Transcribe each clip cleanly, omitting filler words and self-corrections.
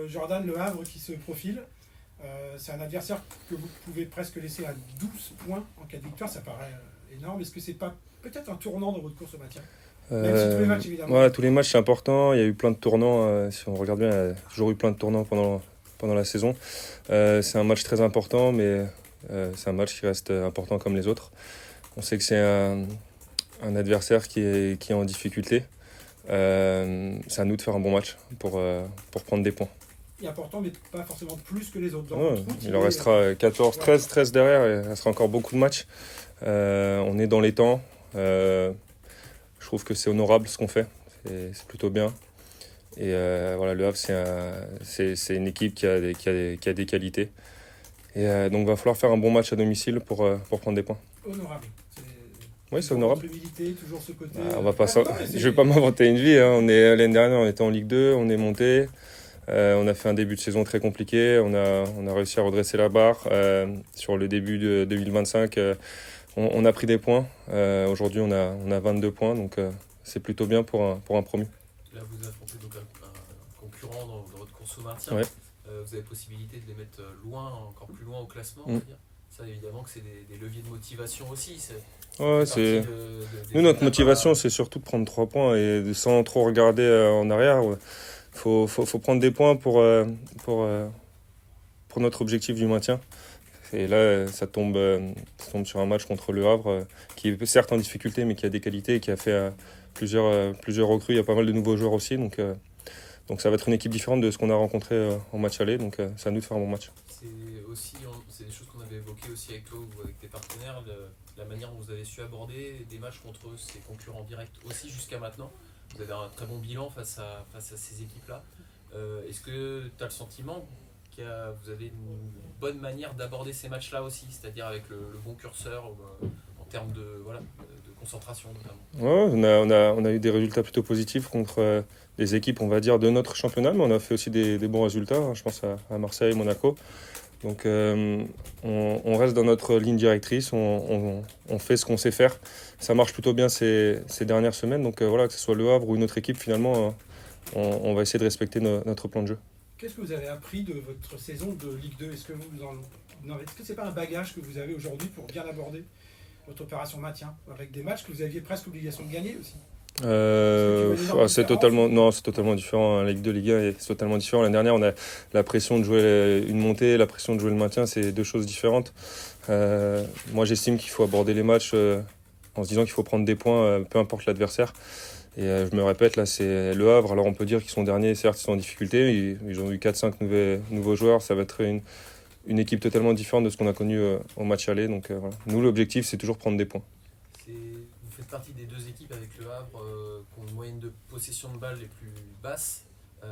Jordan, Le Havre qui se profile. C'est un adversaire que vous pouvez presque laisser à 12 points en cas de victoire, ça paraît énorme. Est-ce que c'est pas peut-être un tournant dans votre course au maintien? Même si tous les matchs, évidemment. Voilà, tous les matchs c'est important, il y a eu plein de tournants, si on regarde bien, il y a toujours eu plein de tournants pendant la saison. C'est un match très important, mais c'est un match qui reste important comme les autres. On sait que c'est un adversaire qui est en difficulté. C'est à nous de faire un bon match pour prendre des points. Et important, mais pas forcément plus que les autres. Il en restera 14, 13 derrière, et il restera encore beaucoup de matchs. On est dans les temps. Je trouve que c'est honorable ce qu'on fait. C'est plutôt bien. Et voilà, Le Havre, c'est une équipe qui a des qualités. Et donc, il va falloir faire un bon match à domicile pour prendre des points. Honorable. Oui, c'est honorable. Toujours ce côté. Je ne vais pas m'inventer une vie. Hein. L'année dernière, on était en Ligue 2, on est monté. On a fait un début de saison très compliqué. On a réussi à redresser la barre. Sur le début de 2025, on a pris des points. Aujourd'hui, on a 22 points. Donc, c'est plutôt bien pour un promu. Là, vous affrontez donc un concurrent dans votre course au maintien. Ouais. Vous avez possibilité de les mettre encore plus loin au classement, on va dire. Ça, évidemment, que c'est des leviers de motivation aussi. Nous, notre motivation, c'est surtout de prendre 3 points et sans trop regarder en arrière. Faut prendre des points pour notre objectif du maintien. Et là, ça tombe sur un match contre Le Havre, qui est certes en difficulté, mais qui a des qualités et qui a fait plusieurs recrues. Il y a pas mal de nouveaux joueurs aussi. Donc ça va être une équipe différente de ce qu'on a rencontré en match aller. Donc c'est à nous de faire un bon match. C'est des choses qu'on avait évoquées aussi avec toi ou avec tes partenaires, la manière dont vous avez su aborder des matchs contre ces concurrents directs aussi jusqu'à maintenant. Vous avez un très bon bilan face à ces équipes-là. Est-ce que tu as le sentiment que vous avez une bonne manière d'aborder ces matchs-là aussi, c'est-à-dire avec le bon curseur en termes de concentration notamment? Ouais, on a eu des résultats plutôt positifs contre des équipes, on va dire, de notre championnat, mais on a fait aussi des bons résultats. Hein, je pense à Marseille, Monaco. Donc on reste dans notre ligne directrice, on fait ce qu'on sait faire. Ça marche plutôt bien ces dernières semaines, donc voilà, que ce soit Le Havre ou une autre équipe, finalement, on va essayer de respecter notre plan de jeu. Qu'est-ce que vous avez appris de votre saison de Ligue 2? Est-ce que est-ce que c'est pas un bagage que vous avez aujourd'hui pour bien aborder votre opération maintien, avec des matchs que vous aviez presque obligation de gagner aussi? C'est totalement différent. La Ligue 2, Ligue 1, c'est totalement différent. L'année dernière, on a la pression de jouer une montée, la pression de jouer le maintien, c'est deux choses différentes. Moi, j'estime qu'il faut aborder les matchs en se disant qu'il faut prendre des points, peu importe l'adversaire. Et je me répète, là, c'est Le Havre. Alors, on peut dire qu'ils sont derniers, certes, ils sont en difficulté. Ils ont eu 4-5 nouveaux joueurs. Ça va être une équipe totalement différente de ce qu'on a connu au match aller. Donc, voilà. Nous, l'objectif, c'est toujours prendre des points. Vous faites partie des deux équipes avec Le Havre qui ont une moyenne de possession de balles les plus basses.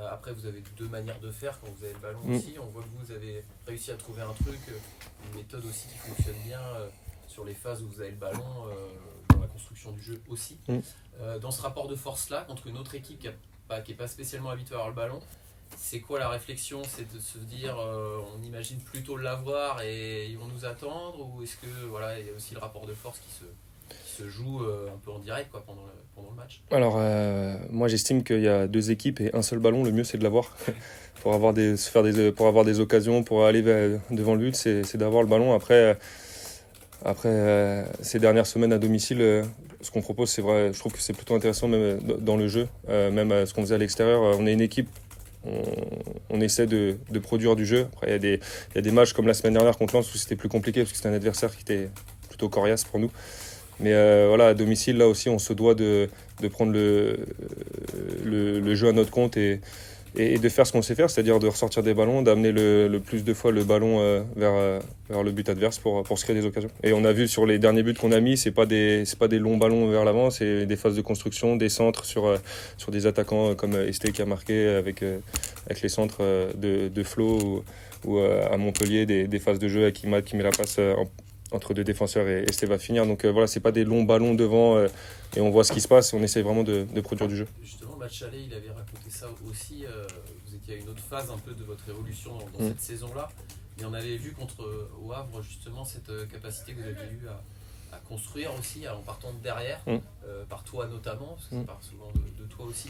Après, vous avez deux manières de faire quand vous avez le ballon aussi. On voit que vous avez réussi à trouver un truc, une méthode aussi qui fonctionne bien sur les phases où vous avez le ballon, dans la construction du jeu aussi. Dans ce rapport de force-là, contre une autre équipe qui n'est pas spécialement habituée à avoir le ballon, c'est quoi la réflexion? C'est de se dire on imagine plutôt l'avoir et ils vont nous attendre, ou est-ce que voilà, il y a aussi le rapport de force qui se joue un peu en direct pendant le match? Alors moi j'estime qu'il y a deux équipes et un seul ballon, le mieux c'est de l'avoir pour avoir des occasions, pour aller devant le but, c'est d'avoir le ballon. Après ces dernières semaines à domicile, ce qu'on propose, c'est vrai, je trouve que c'est plutôt intéressant même dans le jeu, même ce qu'on faisait à l'extérieur. On est une équipe, on essaie de produire du jeu. Après il y a des matchs comme la semaine dernière contre Lens où c'était plus compliqué parce que c'était un adversaire qui était plutôt coriace pour nous. Mais voilà, à domicile, là aussi, on se doit de prendre le jeu à notre compte et de faire ce qu'on sait faire, c'est-à-dire de ressortir des ballons, d'amener le plus de fois le ballon vers le but adverse pour se créer des occasions. Et on a vu sur les derniers buts qu'on a mis, c'est pas des longs ballons vers l'avant, c'est des phases de construction, des centres sur des attaquants comme Esté qui a marqué avec les centres de Flo ou à Montpellier, des phases de jeu avec Imad qui met la passe entre deux défenseurs et Esté va finir. Donc voilà, c'est pas des longs ballons devant et on voit ce qui se passe, on essaie vraiment de produire du jeu. Justement, le match aller, il avait raconté ça aussi. Vous étiez à une autre phase un peu de votre évolution dans cette saison-là. Et on avait vu au Havre justement cette capacité que vous avez eue à construire aussi en partant de derrière, par toi notamment, parce que ça part souvent de toi aussi.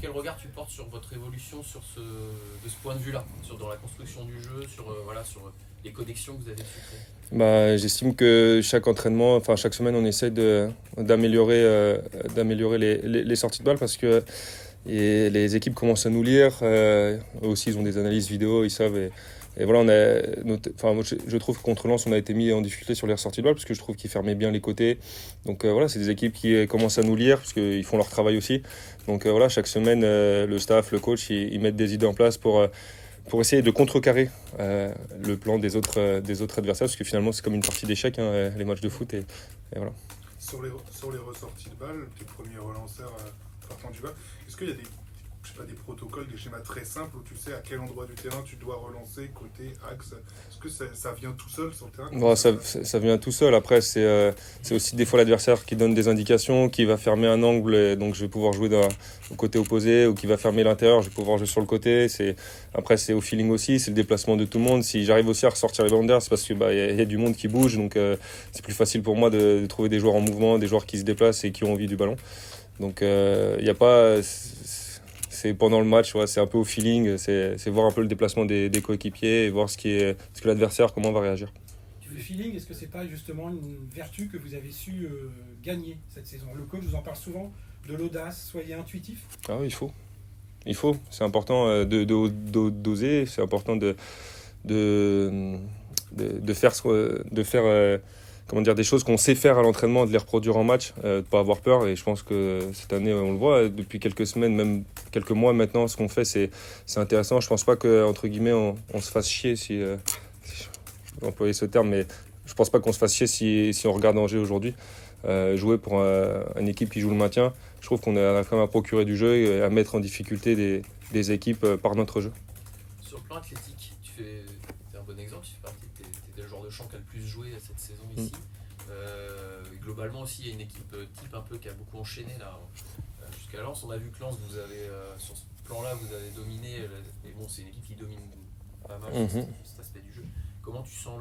Quel regard tu portes sur votre évolution de ce point de vue-là, dans la construction du jeu, sur les connexions que vous avez su créer? J'estime que chaque entraînement, chaque semaine, on essaie d'améliorer les sorties de balles parce que les équipes commencent à nous lire. Eux aussi, ils ont des analyses vidéo, ils savent. Et voilà, moi, je trouve que contre Lens, on a été mis en difficulté sur les ressorties de balles parce que je trouve qu'ils fermaient bien les côtés. Donc voilà, c'est des équipes qui commencent à nous lire parce qu'ils font leur travail aussi. Donc voilà, chaque semaine, le staff, le coach, ils mettent des idées en place pour essayer de contrecarrer le plan des autres adversaires parce que finalement, c'est comme une partie d'échecs, les matchs de foot. Et voilà. Sur les ressorties de balles, tes premiers relanceurs partant du bas, est-ce qu'il y a des protocoles, des schémas très simples où tu sais à quel endroit du terrain tu dois relancer, côté, axe? Est-ce que ça vient tout seul sur le terrain? Ça vient tout seul. Après, c'est aussi des fois l'adversaire qui donne des indications, qui va fermer un angle, et donc je vais pouvoir jouer au côté opposé, ou qui va fermer l'intérieur, je vais pouvoir jouer sur le côté. Après, c'est au feeling aussi, c'est le déplacement de tout le monde. Si j'arrive aussi à ressortir les ballons d'air, c'est parce qu'il y a du monde qui bouge, donc c'est plus facile pour moi de trouver des joueurs en mouvement, des joueurs qui se déplacent et qui ont envie du ballon. Donc il n'y a pas... C'est pendant le match, c'est un peu au feeling, c'est voir un peu le déplacement des coéquipiers et voir ce que l'adversaire, comment va réagir. Le feeling, est-ce que c'est pas justement une vertu que vous avez su gagner cette saison? Le coach vous en parle souvent, de l'audace, soyez intuitif. Ah oui, il faut. C'est important d'oser, c'est important de faire des choses qu'on sait faire à l'entraînement, de les reproduire en match, de ne pas avoir peur. Et je pense que cette année, on le voit, depuis quelques semaines, même quelques mois maintenant, ce qu'on fait, c'est intéressant. Je ne pense pas qu'entre guillemets, on se fasse chier, si je vais employer ce terme, mais je ne pense pas qu'on se fasse chier si on regarde Angers aujourd'hui. Jouer pour une équipe qui joue le maintien, je trouve qu'on a quand même à procurer du jeu et à mettre en difficulté des équipes par notre jeu. Sur le plan athlétique, t'es un bon exemple, tu fais partie, t'es le joueur de champ qui a le plus joué cette saison ici. Globalement aussi, il y a une équipe type un peu qui a beaucoup enchaîné là, jusqu'à Lens. On a vu que Lens, vous avez, sur ce plan-là, vous avez dominé, mais bon, c'est une équipe qui domine pas mal cet aspect du jeu. Comment tu sens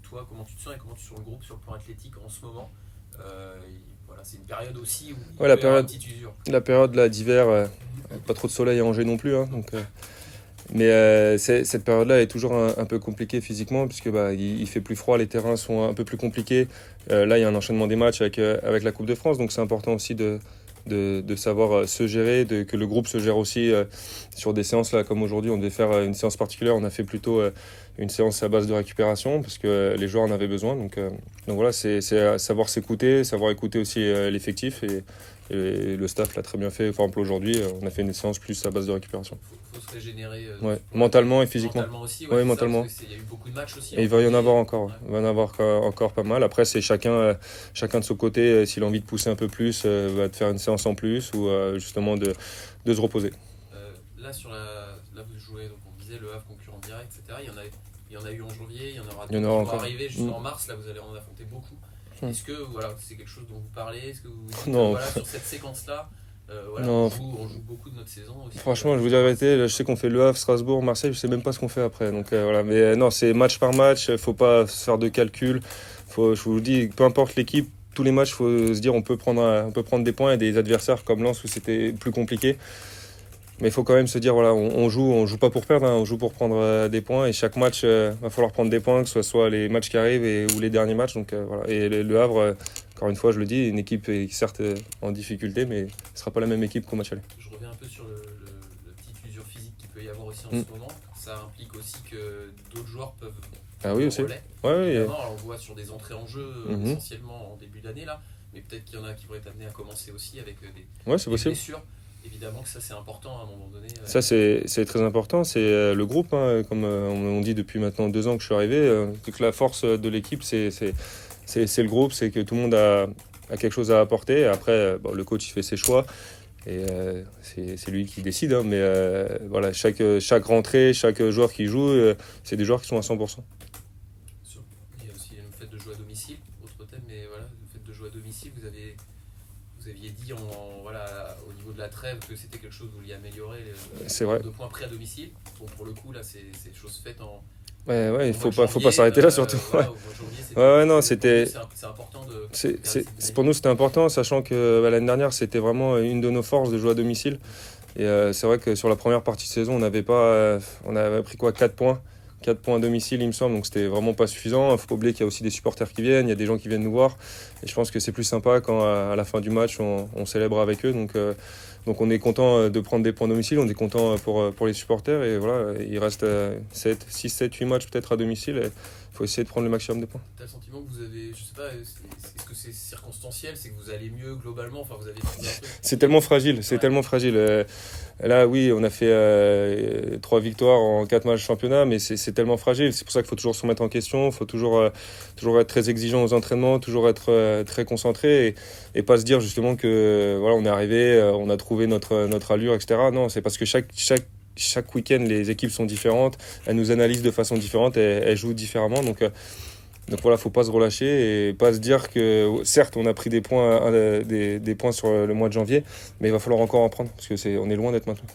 comment tu te sens et comment tu sens le groupe sur le plan athlétique en ce moment? C'est une période aussi où il y a une petite usure. La période là, d'hiver, pas trop de soleil à Angers non plus, mais cette période-là est toujours un peu compliquée physiquement puisque il fait plus froid, les terrains sont un peu plus compliqués. Là, il y a un enchaînement des matchs avec la Coupe de France, donc c'est important aussi de savoir se gérer, que le groupe se gère aussi sur des séances là comme aujourd'hui. On devait faire une séance particulière, on a fait plutôt une séance à base de récupération parce que les joueurs en avaient besoin. Donc voilà, c'est savoir s'écouter, savoir écouter aussi l'effectif et le staff l'a très bien fait. Par exemple aujourd'hui, on a fait une séance plus à base de récupération. Faut se régénérer mentalement et physiquement. Mentalement aussi, mentalement. Il y a eu beaucoup de matchs aussi. Et il va y en avoir encore. Il va y en avoir encore pas mal. Après, c'est chacun de son côté. S'il a envie de pousser un peu plus, va te faire une séance en plus ou justement de se reposer. Là, vous jouez, donc on disait le Havre concurrent direct, etc. Il y en a eu en janvier, il y en aura d'autres qui vont arriver jusqu'en mars. Là, vous allez en affronter beaucoup. Est-ce que c'est quelque chose dont vous parlez? Est-ce que vous dites sur cette séquence-là, on joue beaucoup de notre saison aussi. Franchement, je vous dis la vérité, je sais qu'on fait Le Havre, Strasbourg, Marseille, je sais même pas ce qu'on fait après. Donc mais non, c'est match par match, faut pas se faire de calcul. Je vous dis, peu importe l'équipe, tous les matchs, faut se dire on peut prendre des points et des adversaires comme Lens où c'était plus compliqué. Mais il faut quand même se dire on joue pas pour perdre, on joue pour prendre des points et chaque match va falloir prendre des points, que ce soit les matchs qui arrivent ou les derniers matchs. Donc Et le Havre, encore une fois, je le dis, une équipe est certes en difficulté, mais ce sera pas la même équipe qu'au match aller. Je reviens un peu sur le petite usure physique qu'il peut y avoir aussi en ce moment. Ça implique aussi que d'autres joueurs peuvent. Ah oui aussi. Alors, on voit sur des entrées en jeu essentiellement en début d'année là, mais peut-être qu'il y en a qui vont être amenés à commencer aussi avec des blessures. Évidemment que ça c'est important à un moment donné. Ça c'est très important, c'est le groupe, comme on dit depuis maintenant 2 ans que je suis arrivé, que la force de l'équipe c'est le groupe, c'est que tout le monde a quelque chose à apporter. Après le coach il fait ses choix et c'est lui qui décide, mais chaque rentrée, chaque joueur qui joue, c'est des joueurs qui sont à 100%. Il y a aussi le fait de jouer à domicile, autre thème, mais voilà, le fait de jouer à domicile, vous aviez dit au niveau de la trêve que c'était quelque chose que vous vouliez améliorer, c'est vrai. 2 points pris à domicile. Bon, pour le coup, là, c'est chose faite en. Il faut pas s'arrêter là surtout. C'est important de. Pour nous, c'était important, sachant que l'année dernière, c'était vraiment une de nos forces de jouer à domicile. Et c'est vrai que sur la première partie de saison, on avait pris 4 points. 4 points à domicile, il me semble, donc c'était vraiment pas suffisant. Il ne faut pas oublier qu'il y a aussi des supporters qui viennent, il y a des gens qui viennent nous voir. Et je pense que c'est plus sympa quand à la fin du match, on célèbre avec eux. Donc on est content de prendre des points à domicile, on est content pour les supporters. Et voilà, il reste 6, 7, 8 matchs peut-être à domicile. Il faut essayer de prendre le maximum de points. T'as le sentiment que vous avez, je sais pas, est-ce que c'est circonstanciel, c'est que vous allez mieux globalement, enfin vous avez trouvé un truc. C'est tellement fragile, c'est tellement fragile. Là, oui, on a fait 3 victoires en 4 matchs de championnat, mais c'est tellement fragile. C'est pour ça qu'il faut toujours se remettre en question, il faut toujours être très exigeant aux entraînements, toujours être très concentré et pas se dire justement que voilà, on est arrivé, on a trouvé notre allure, etc. Non, c'est parce que chaque week-end, les équipes sont différentes, elles nous analysent de façon différente, elles jouent différemment. Donc voilà, faut pas se relâcher et pas se dire que certes on a pris des points sur le mois de janvier, mais il va falloir encore en prendre parce que on est loin d'être maintenant.